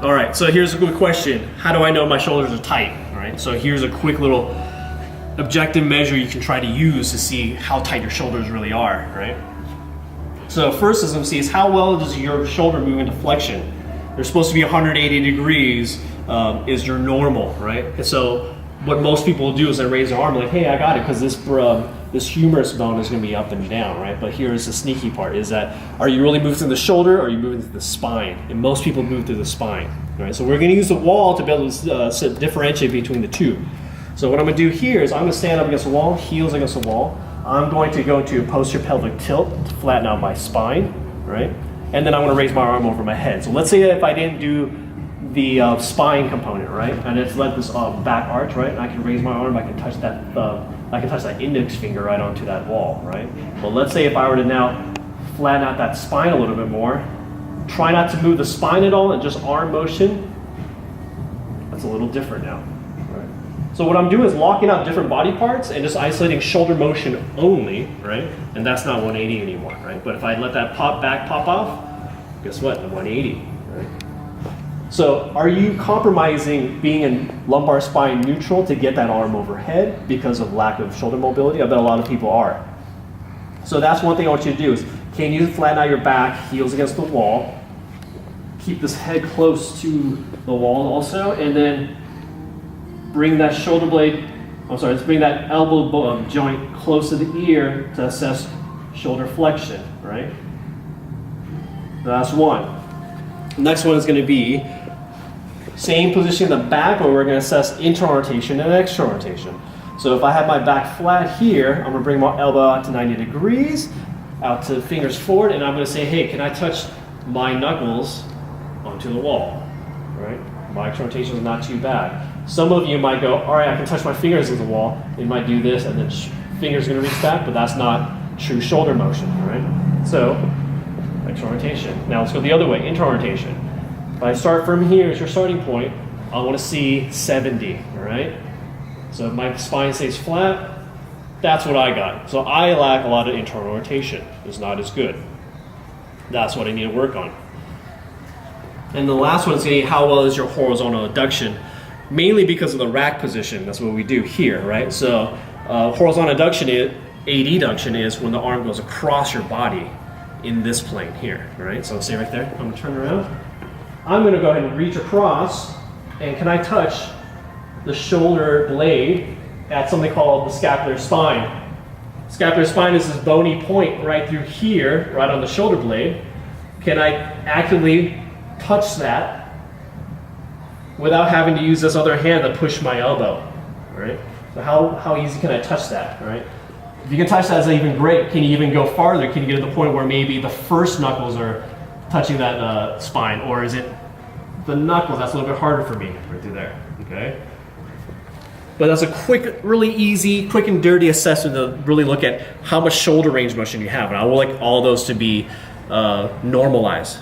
All right, so here's a good question. How do I know my shoulders are tight? All right, so here's a quick little objective measure you can try to use to see how tight your shoulders really are, right? So first, as I'm seeing, is how well does your shoulder move into flexion? They're supposed to be 180 degrees is your normal, right? And so what most people do is they raise their arm like, hey, I got it, because this humerus bone is going to be up and down, right? But here's the sneaky part, is that are you really moving through the shoulder or are you moving through the spine? And most people move through the spine, right? So we're going to use the wall to be able to differentiate between the two. So what I'm going to do here is I'm going to stand up against the wall, heels against the wall. I'm going to go into a posterior pelvic tilt to flatten out my spine, right? And then I'm going to raise my arm over my head. So let's say if I didn't do the spine component, right? And just let this back arch, right? And I can raise my arm, I can touch that index finger right onto that wall, right? But let's say if I were to now flatten out that spine a little bit more, try not to move the spine at all and just arm motion. That's a little different now. So what I'm doing is locking out different body parts and just isolating shoulder motion only, right? And that's not 180 anymore, right? But if I let that back pop off, guess what? The 180, right? So are you compromising being in lumbar spine neutral to get that arm overhead because of lack of shoulder mobility? I bet a lot of people are. So that's one thing I want you to do is, can you flatten out your back, heels against the wall, keep this head close to the wall also, and then bring that shoulder blade, let's bring that elbow joint close to the ear to assess shoulder flexion, right? That's one. The next one is going to be same position in the back, but we're going to assess internal rotation and external rotation. So if I have my back flat here, I'm going to bring my elbow out to 90 degrees, out to fingers forward, and I'm going to say, hey, can I touch my knuckles onto the wall, right? My external rotation is not too bad. Some of you might go, all right, I can touch my fingers to the wall. You might do this, and then fingers are going to reach back, but that's not true shoulder motion, right? So, external rotation. Now let's go the other way, internal rotation. If I start from here as your starting point, I want to see 70, all right? So if my spine stays flat, that's what I got. So I lack a lot of internal rotation. It's not as good. That's what I need to work on. And the last one is going to be how well is your horizontal adduction, mainly because of the rack position. That's what we do here, right? So horizontal adduction is when the arm goes across your body in this plane here, right? So stay right there. I'm going to turn around. I'm going to go ahead and reach across, and can I touch the shoulder blade at something called the scapular spine? Scapular spine is this bony point right through here, right on the shoulder blade. Can I actively touch that without having to use this other hand to push my elbow, all right? So how easy can I touch that, all right? If you can touch that, that's even great. Can you even go farther? Can you get to the point where maybe the first knuckles are touching that spine, or is it the knuckles? That's a little bit harder for me right through there, okay? But that's a quick, really easy, quick and dirty assessment to really look at how much shoulder range motion you have. And I would like all those to be normalized.